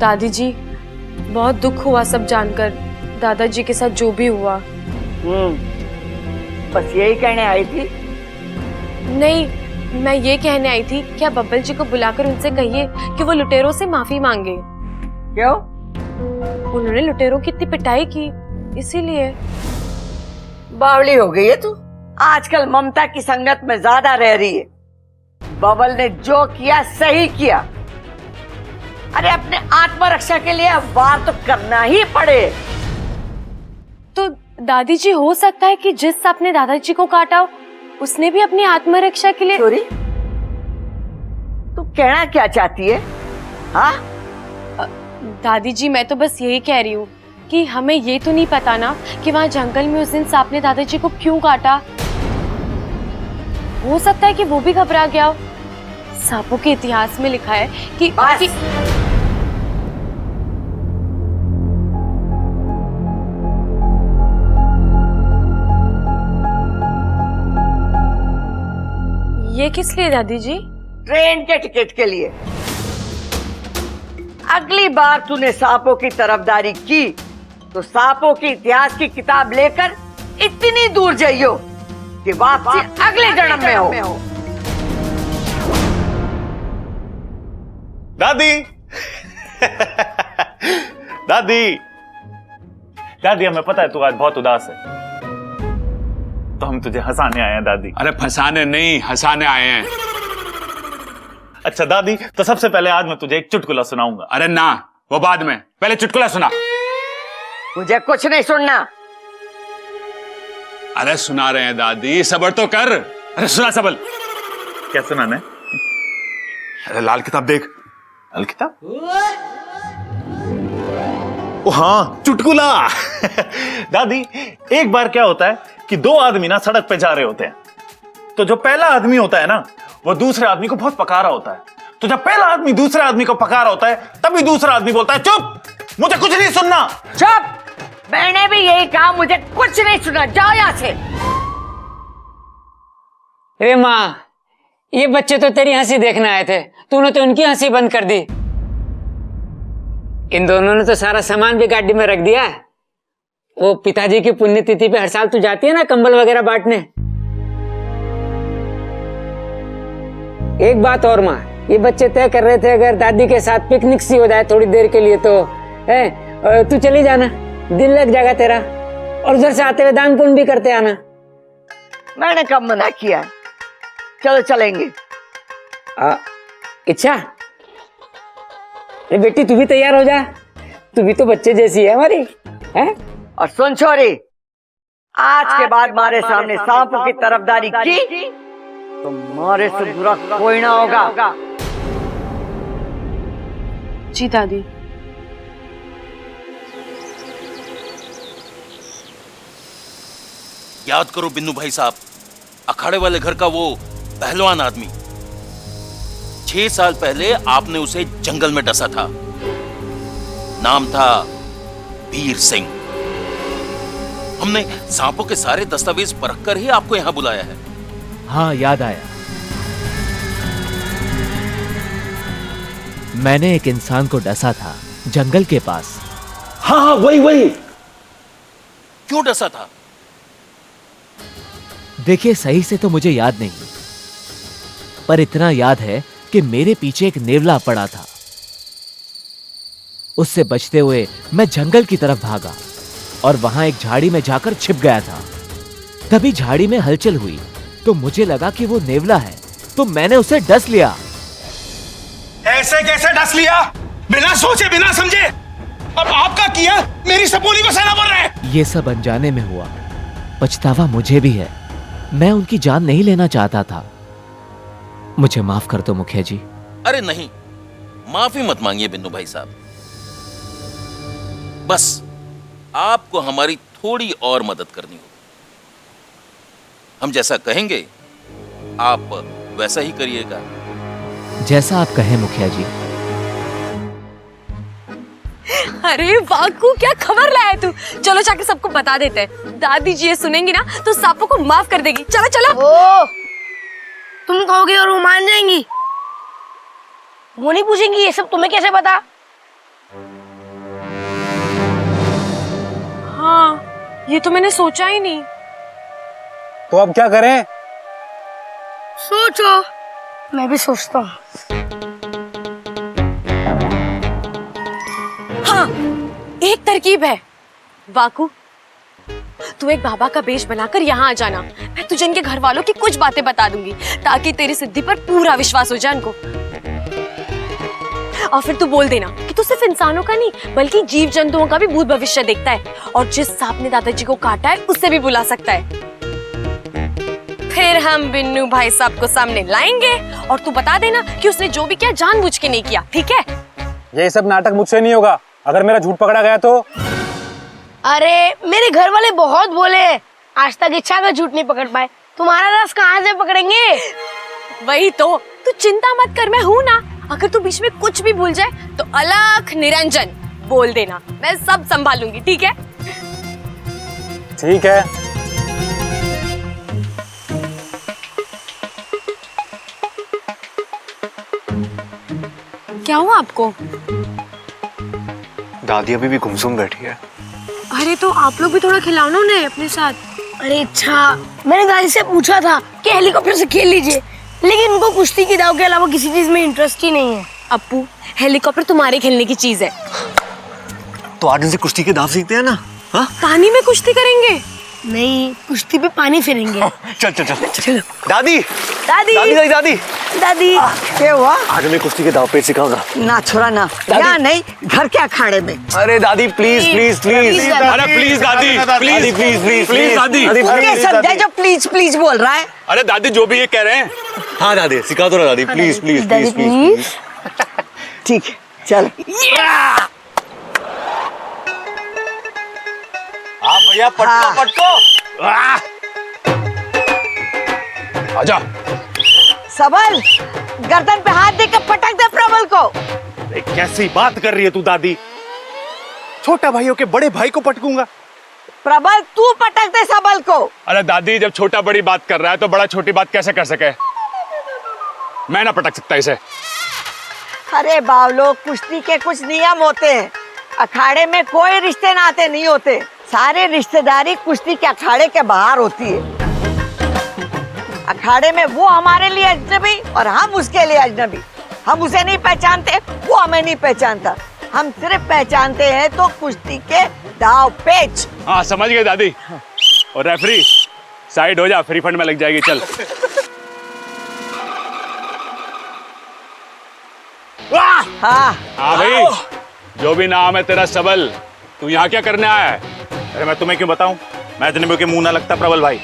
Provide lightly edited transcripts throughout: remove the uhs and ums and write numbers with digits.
दादी जी, बहुत दुख हुआ सब जानकर, दादाजी के साथ जो भी हुआ। बस यही कहने आई थी? नहीं, मैं ये कहने आई थी कि आप बब्बल जी को बुलाकर उनसे कहिए कि वो लुटेरों से माफी मांगे। क्यों? उन्होंने लुटेरों की इतनी पिटाई की, इसीलिए। बावली हो गई है तू। आजकल ममता की संगत में ज्यादा रह रही है। बबल ने जो किया सही किया। अरे अपने आत्मरक्षा के लिए अब वार तो करना ही पड़े। तो दादी जी, हो सकता है कि जिस सांप ने दादाजी को काटा उसने भी अपनी आत्मरक्षा के लिए। सॉरी, तू कहना क्या चाहती है? हाँ दादी जी, मैं तो बस यही कह रही हूँ कि हमें ये तो नहीं पता ना कि वहाँ जंगल में उस दिन सांप ने दादाजी को क्यों काटा। हो सकता है कि वो भी घबरा गया हो। सांपों के इतिहास में लिखा है कि ये किस लिए दादी जी? ट्रेन के टिकट के लिए। अगली बार तूने सांपों की तरफदारी की तो सांपों के इतिहास की किताब लेकर इतनी दूर जाइयो कि वापसी अगले जन्म में हो। दादी दादी दादी, हमें पता है तू आज बहुत उदास है, तो हम तुझे हंसाने आए हैं दादी। अरे फंसाने नहीं, हंसाने आए हैं। अच्छा दादी, तो सबसे पहले आज मैं तुझे एक चुटकुला सुनाऊंगा। अरे ना, वो बाद में, पहले चुटकुला सुना। मुझे कुछ नहीं सुनना। अरे सुना रहे हैं दादी, सब्र तो कर। अरे सुना सबल। क्या सुनाना है? अरे लाल किताब देख। लाल किताब? ओ हाँ, चुटकुला। दादी, एक बार क्या होता है कि दो आदमी ना सड़क पे जा रहे होते हैं, तो जो पहला आदमी होता है ना, वो दूसरे आदमी को बहुत पका रहा होता है। तो जब पहला आदमी दूसरे आदमी को पका रहा होता है, तभी दूसरा आदमी बोलता है, चुप, मुझे कुछ नहीं सुनना। चुप, मैंने भी यही कहा, मुझे कुछ नहीं सुना, जाओ यहां से। अरे माँ, ये बच्चे तो तेरी हंसी देखने आए थे, तूने तो उनकी हंसी बंद कर दी। इन दोनों ने तो सारा सामान भी गाड़ी में रख दिया है। वो पिताजी की पुण्यतिथि पे हर साल तू जाती है ना कंबल वगैरह बांटने। एक बात और माँ, ये बच्चे तय कर रहे थे अगर दादी के साथ पिकनिक सी हो जाए थोड़ी देर के लिए तो है, तू चली जाना, दिल लग जाएगा तेरा, और उधर से आते हुए दान पुण्य भी करते आना। मैंने कब मना किया? चलो चलेंगे। इच्छा, बेटी तू भी तैयार हो जा, तू भी तो बच्चे जैसी है हमारी, है? और सुन छोरी, आज के बाद हमारे सामने सांपों की तरफदारी की तो मारे से बुरा कोई ना होगा। जी दादी। याद करो बिन्नू भाई साहब, अखाड़े वाले घर का वो पहलवान आदमी, 6 साल पहले आपने उसे जंगल में डसा था। नाम था वीर सिंह। हमने सांपों के सारे दस्तावेज परखकर ही आपको यहां बुलाया है। हाँ, याद आया। मैंने एक इंसान को डसा था जंगल के पास। हाँ, वही। क्यों डसा था? देखिए, सही से तो मुझे याद नहीं, पर इतना याद है कि मेरे पीछे एक नेवला पड़ा था। उससे बचते हुए मैं जंगल की तरफ भागा और वहां एक झाड़ी में जाकर छिप गया था। तभी झाड़ी में हलचल हुई तो मुझे लगा कि वो नेवला है, तो मैंने उसे डस लिया। ऐसे कैसे डस लिया? बिना सोचे बिना समझे। अब आपका किया मेरी सपोली को सना बोल रहे हैं। ये सब अनजाने में हुआ, पछतावा मुझे भी है। मैं उनकी जान नहीं लेना चाहता था। मुझे माफ कर दो मुखिया जी। अरे नहीं, माफी मत मांगिए बिन्नू भाई साहब। बस आपको हमारी थोड़ी और मदद करनी होगी। हम जैसा कहेंगे आप वैसा ही करिएगा। जैसा आप कहें मुखिया जी। अरे वाकू, क्या खबर लाया तू? चलो जाके सबको बता देते हैं। दादी जी ये सुनेंगी ना तो सांपों को माफ कर देगी। चलो चलो। ओ, तुम कहोगे और वो मान जाएंगी? वो नहीं पूछेंगी ये सब तुम्हें कैसे पता? ये तो मैंने सोचा ही नहीं। तो अब क्या करें? सोचो। मैं भी सोचता हूँ। हाँ, एक तरकीब है। वाकू, तू एक बाबा का वेश बनाकर यहाँ आ जाना। मैं तुझे इनके घर वालों की कुछ बातें बता दूंगी ताकि तेरी सिद्धि पर पूरा विश्वास हो जाए इनको। और फिर तू बोल देना कि तू सिर्फ इंसानों का नहीं बल्कि जीव जंतुओं का भी भूत भविष्य देखता है और जिस सांप ने दादाजी को काटा है उससे भी बुला सकता है। फिर हम बिन्नू भाई साहब को सामने लाएंगे और तू बता देना कि उसने जो भी किया जानबूझ के नहीं किया, ठीक है? ये सब नाटक मुझसे नहीं होगा। अगर मेरा झूठ पकड़ा गया तो? अरे मेरे घर वाले बहुत बोले, आज तक इच्छा का झूठ नहीं पकड़ पाए, तुम्हारा रस कहाँ से पकड़ेंगे? वही तो, तू चिंता मत कर, मैं हूँ ना। अगर तू बीच में कुछ भी भूल जाए तो अलख निरंजन बोल देना, मैं सब संभालूंगी, ठीक है? ठीक है। क्या हुआ आपको? दादी अभी भी गुमसुम बैठी है। अरे तो आप लोग भी थोड़ा खिलाओ ना उन्हें अपने साथ। अरे अच्छा, मैंने दादी से पूछा था कि हेलीकॉप्टर से खेल लीजिए, लेकिन उनको कुश्ती की दाव के अलावा किसी चीज में इंटरेस्ट ही नहीं है। अप्पू, हेलीकॉप्टर तुम्हारे खेलने की चीज है। तो आज इनसे कुश्ती के दाव सीखते हैं ना? हाँ? पानी में कुश्ती करेंगे? नहीं, कुश्ती पे पानी फिरेंगे। चल चल चल चलो। दादी दादी दादी दादी दादी दादी क्या हुआ? आज मैं कुश्ती के दाव पेच सिखाऊंगा। ना छोड़ा ना, यहाँ नहीं, घर के अखाड़े में। अरे दादी प्लीज प्लीज प्लीज। अरे प्लीज दादी, दादी प्लीज प्लीज प्लीज दादी। ये समझे जो प्लीज प्लीज बोल रहा है। अरे दादी जो भी ये कह रहे हैं। हाँ दादी सिखा दो ना दादी, प्लीज प्लीज दादी प्लीज प्लीज। ठीक है, चल। हाँ भैया, पटको हाँ। पटको। आजा। सबल, गर्दन पे हाथ देकर पटक दे प्रबल को। अरे कैसी बात कर रही है तू दादी? छोटा भाइयों के बड़े भाई को पटकूंगा? प्रबल तू पटक दे सबल को। अरे दादी, जब छोटा बड़ी बात कर रहा है तो बड़ा छोटी बात कैसे कर सके? मैं ना पटक सकता इसे। अरे बावलो, कुश्ती के कुछ नियम होते हैं। अखाड़े में कोई रिश्ते नाते नहीं होते, सारे रिश्तेदारी कुश्ती के अखाड़े के बाहर होती है। अखाड़े में वो हमारे लिए अजनबी और हम उसके लिए अजनबी। हम उसे नहीं पहचानते, वो हमें नहीं पहचानता। हम सिर्फ पहचानते हैं तो कुश्ती के दाव पेच। हाँ समझ गए दादी। और रेफरी साइड हो जा, फ्री फंड में लग जाएगी। चल। हाँ हाँ भाई, जो भी नाम है तेरा सबल, तू यहाँ क्या करने आया है? अरे मैं तुम्हें क्यों बताऊं? मैं अजनबियों के मुंह ना लगता प्रबल भाई।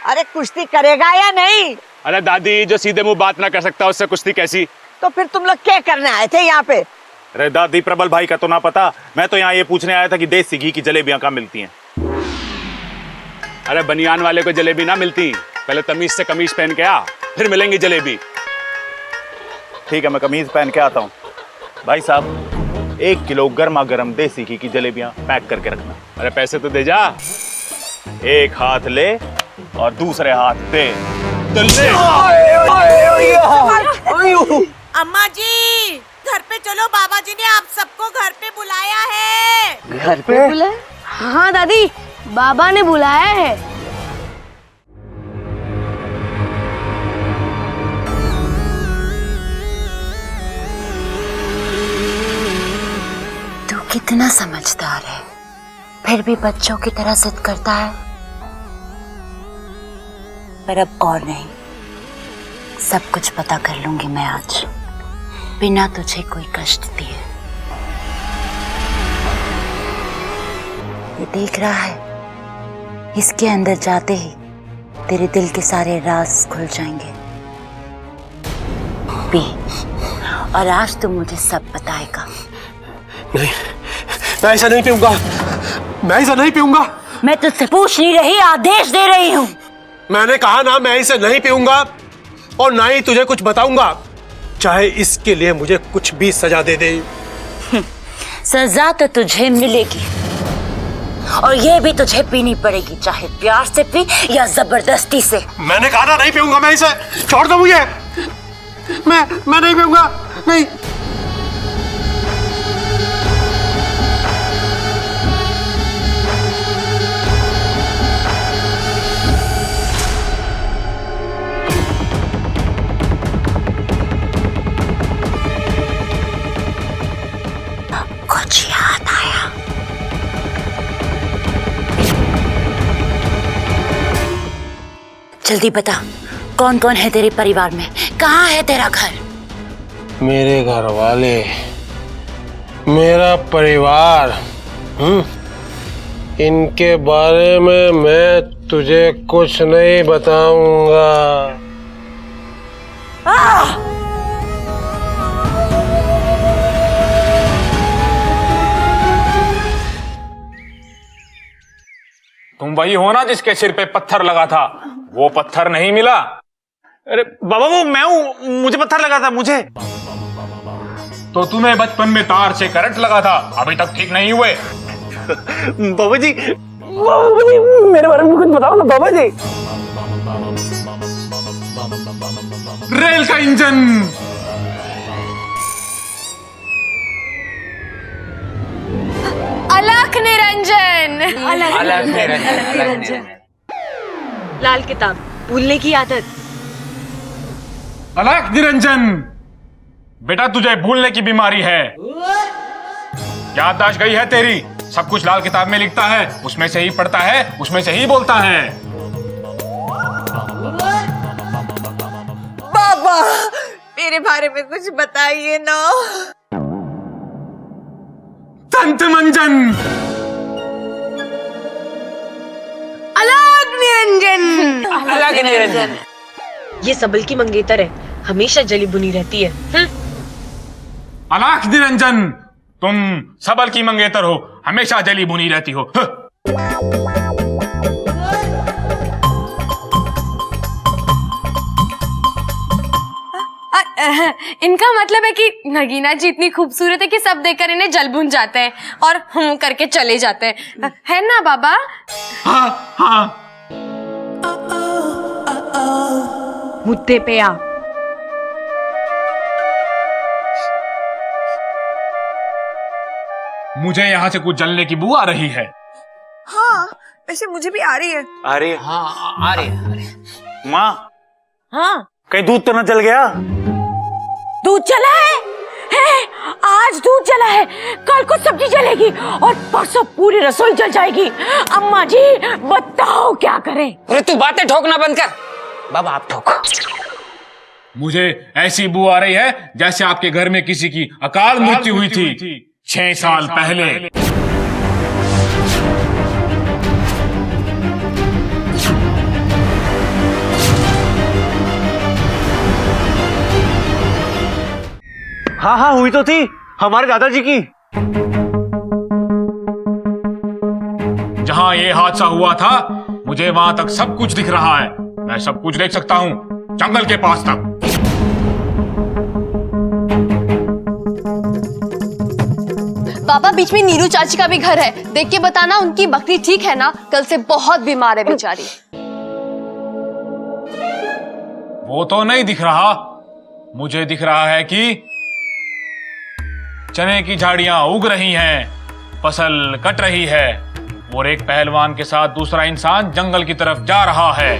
अरे कुश्ती करेगा या नहीं? अरे दादी, जो सीधे मुंह बात ना कर सकता उससे कुश्ती कैसी? तो फिर तुम लोग क्या करने आए थे यहाँ पे? अरे दादी, प्रबल भाई का तो ना पता, मैं तो यहाँ ये पूछने आया था कि देसी घी की जलेबियां कहाँ मिलती हैं। अरे बनियान वाले को जलेबी ना मिलती, पहले तमीज से कमीज पहन के आ, फिर मिलेंगी जलेबी। ठीक है, मैं कमीज पहन के आता हूँ। भाई साहब, 1 किलो गर्मा गर्म देसी घी की जलेबियां पैक करके रखना। अरे पैसे तो दे जा। एक हाथ ले और दूसरे हाथ दे। तो ले। अम्मा जी, घर पे चलो, बाबा जी ने आप सबको घर पे बुलाया है। घर पे बुलाए? हाँ दादी, बाबा ने बुलाया है। तू कितना समझदार है, फिर भी बच्चों की तरह जिद करता है। पर अब और नहीं, सब कुछ पता कर लूंगी मैं आज, बिना तुझे कोई कष्ट दिए। ये देख रहा है, इसके अंदर जाते ही तेरे दिल के सारे राज खुल जाएंगे। पी, और आज तू मुझे सब बताएगा। नहीं, मैं ऐसा नहीं पीऊंगा। मैं ऐसा नहीं पीऊंगा। मैं तुझसे पूछ नहीं रही, आदेश दे रही हूँ। मैंने कहा ना, मैं इसे नहीं पीऊंगा और ना ही तुझे कुछ बताऊंगा, चाहे इसके लिए मुझे कुछ भी सजा दे दे। सजा तो तुझे मिलेगी, और ये भी तुझे पीनी पड़ेगी, चाहे प्यार से पी या जबरदस्ती से। मैंने कहा ना नहीं पीऊंगा, मैं इसे, छोड़ दो मुझे। मैं नहीं पीऊंगा, नहीं। जल्दी बता, कौन कौन है तेरे परिवार में? कहाँ है तेरा घर? मेरे घर वाले, मेरा परिवार, इनके बारे में मैं तुझे कुछ नहीं बताऊंगा। तुम वही हो ना जिसके सिर पे पत्थर लगा था? वो पत्थर नहीं मिला? अरे बाबा वो मैं हूं, मुझे पत्थर लगा था मुझे। तो तुम्हें बचपन में तार से करंट लगा था, अभी तक ठीक नहीं हुए। बाबा जी मेरे बारे में कुछ बताओ ना बाबा जी। रेल का इंजन। अलख निरंजन। अलग निरंजन। लाल किताब, भूलने की आदत। अलख निरंजन, बेटा तुझे भूलने की बीमारी है। याददाश्त गई है तेरी। सब कुछ लाल किताब में लिखता है, उसमें से ही पढ़ता है, उसमें से ही बोलता है। बाबा मेरे बारे में कुछ बताइए ना। तंत्र मंजन। अलग निरंजन। अलग निरंजन। ये सबल की मंगेतर है, हमेशा जली बुनी रहती है। अलख निरंजन, तुम सबल की मंगेतर हो, हमेशा जली बुनी रहती हो। इनका मतलब है कि नगीना जी इतनी खूबसूरत है कि सब देखकर इन्हें जल भुन जाते हैं और करके चले जाते हैं, है ना बाबा? हाँ हाँ। मुद्दे पे आ। मुझे यहाँ से कुछ जलने की बू आ रही है। हाँ वैसे मुझे भी आ रही है। अरे हाँ आ रही। माँ, हाँ कहीं दूध तो ना जल गया? दूध जला है, आज दूध जला है, कल को सब्जी जलेगी और परसों पूरी रसोई जल जाएगी। अम्मा जी बताओ क्या करें? अरे तू बातें ठोकना बंद कर। बाबा आप ठोको। मुझे ऐसी बू आ रही है जैसे आपके घर में किसी की अकाल मृत्यु हुई थी 6 साल पहले। हाँ हाँ हुई तो थी, हमारे दादाजी की। जहां ये हादसा हुआ था मुझे वहां तक सब कुछ दिख रहा है। मैं सब कुछ देख सकता हूं, जंगल के पास तक। बाबा बीच में नीरू चाची का भी घर है, देख के बताना उनकी बकरी ठीक है ना? कल से बहुत बीमार है बेचारी। वो तो नहीं दिख रहा, मुझे दिख रहा है कि चने की झाड़ियां उग रही हैं, फसल कट रही है और एक पहलवान के साथ दूसरा इंसान जंगल की तरफ जा रहा है।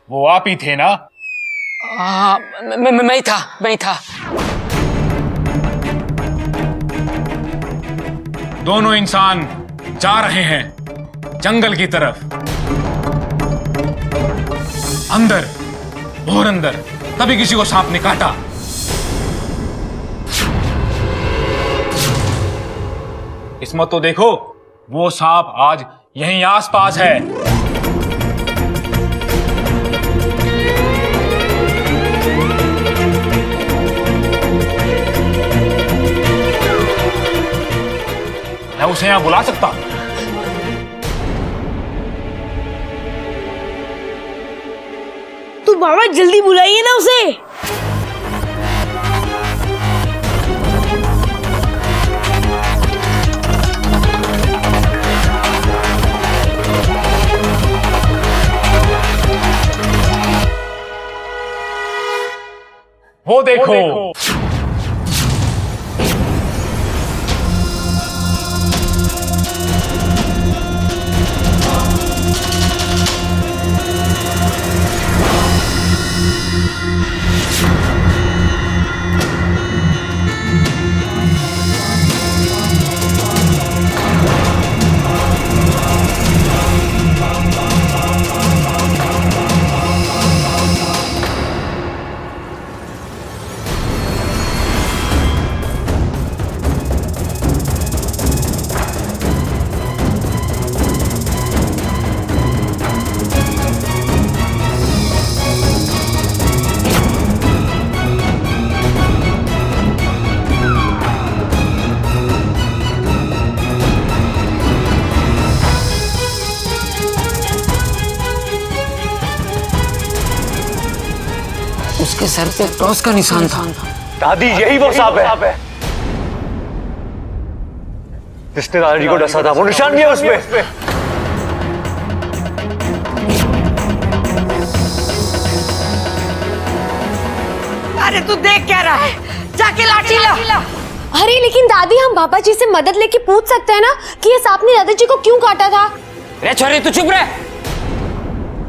वो आप ही थे ना? हाँ मैं था। दोनों इंसान जा रहे हैं जंगल की तरफ। अंदर और अंदर तभी किसी को सांप ने काटा। किस्मत तो देखो, वो सांप आज यहीं आसपास है। मैं उसे यहां बुला सकता हूं। तो बाबा जल्दी बुलाइए ना उसे। वो देखो। सर पे क्रॉस का निशान था। दादी यही वो सांप है जिसने दादाजी को डसा था, वो निशान भी है उसमें। अरे तू देख क्या रहा है, जाके लाठी ला। अरे लेकिन दादी, हम बाबा जी से मदद लेके पूछ सकते हैं ना कि ये सांप ने दादाजी को क्यों काटा था। रे छोरी तू चुप रह,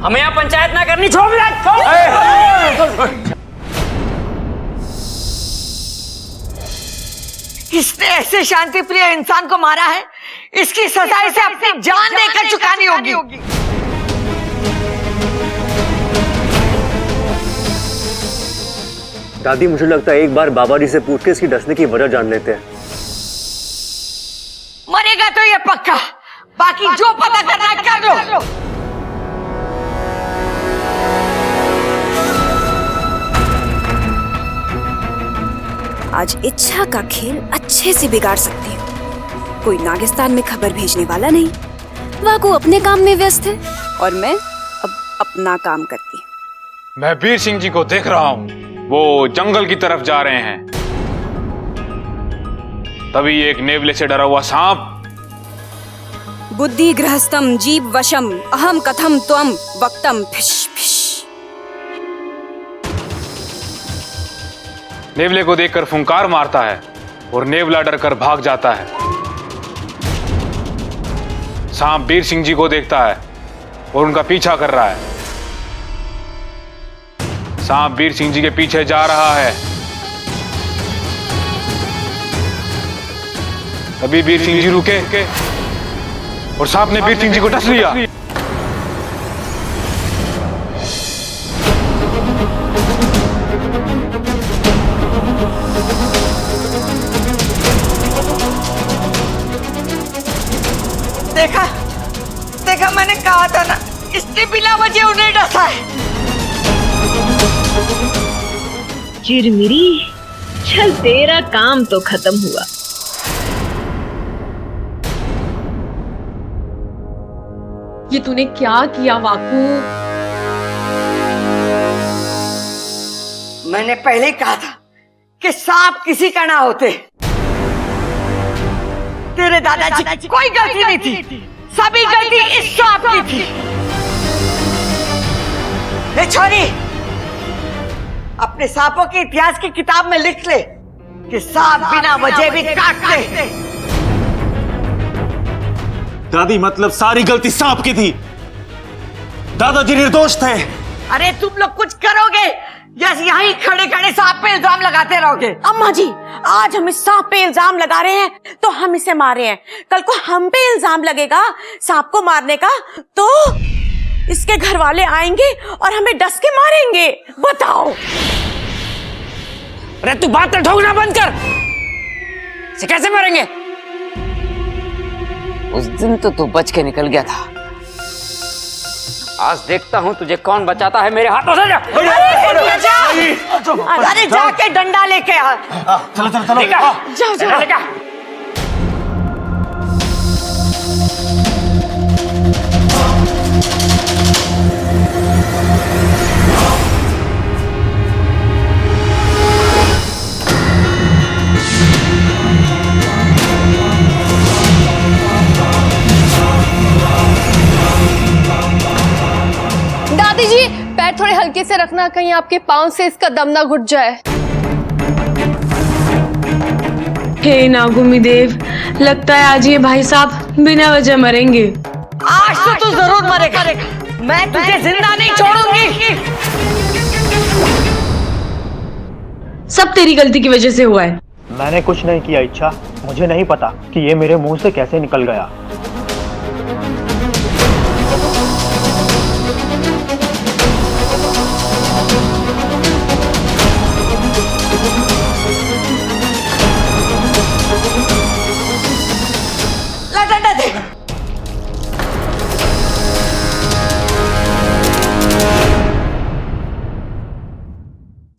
हमें यहाँ पंचायत ना करनी। छोड़ किसने ऐसे शांति प्रिय इंसान को मारा है, इसकी सजा इसे अपनी जान देकर चुकानी होगी। दादी मुझे लगता है एक बार बाबा जी से पूछ के इसकी डसने की वजह जान लेते हैं। मरेगा तो ये पक्का, बाकी जो पता करना है कर लो। आज इच्छा का खेल अच्छे से बिगाड़ सकती हूँ। कोई नागिस्तान में खबर भेजने वाला नहीं, वाकू अपने काम में व्यस्त है और मैं अब अपना काम करती हूँ। मैं वीर सिंह जी को देख रहा हूँ, वो जंगल की तरफ जा रहे हैं। तभी एक नेवले से डरा हुआ सांप, बुद्धि गृहस्थम जीव वशम अहम कथम त्वम वक्तम फिश फिश। नेवले को देखकर फुंकार मारता है और नेवला डरकर भाग जाता है। सांप वीर सिंह जी को देखता है और उनका पीछा कर रहा है। सांप वीर सिंह जी के पीछे जा रहा है। तभी वीर सिंह जी रुके और सांप ने वीर सिंह जी को डस लिया। देखा मैंने कहा था ना, इसने बिना वजह उन्हें डसा है। चिरमिरी, चल तेरा काम तो खत्म हुआ। ये तूने क्या किया वाकू? मैंने पहले ही कहा था कि सांप किसी का ना होते। तेरे दादाजी की कोई गलती नहीं थी, सभी गलती इस सांप की थी। ए छोरी, अपने सांपों के इतिहास की किताब में लिख ले कि सांप बिना वजह भी काटते। दादी मतलब सारी गलती सांप की थी, दादाजी निर्दोष थे। अरे तुम लोग कुछ करोगे या यहीं खड़े खड़े सांप पे इल्जाम लगाते रहोगे? अम्मा जी, आज हम इस सांप पे इल्जाम लगा रहे हैं तो हम इसे मार रहे हैं। कल को हम पे इल्जाम लगेगा सांप को मारने का तो इसके घर वाले आएंगे और हमें डस के मारेंगे। बताओ। अरे तू बात ठोकना बंद कर, इसे कैसे मारेंगे? उस दिन तो तू बच के निकल गया था, आज देखता हूं तुझे कौन बचाता है मेरे हाथों से। अरे जाके डंडा लेके आ। चलो चलो चलो, जाओ। दादी जी, पैर थोड़े हल्के से रखना, कहीं आपके पांव से इसका दम ना घुट जाए। हे नागुमी देव, लगता है आज ये भाई साहब बिना वजह मरेंगे। आज तो तू जरूर मरेगा, मैं तुझे जिंदा नहीं छोड़ूंगी। सब तेरी गलती की वजह से हुआ है। मैंने कुछ नहीं किया इच्छा, मुझे नहीं पता कि ये मेरे मुंह से कैसे निकल गया।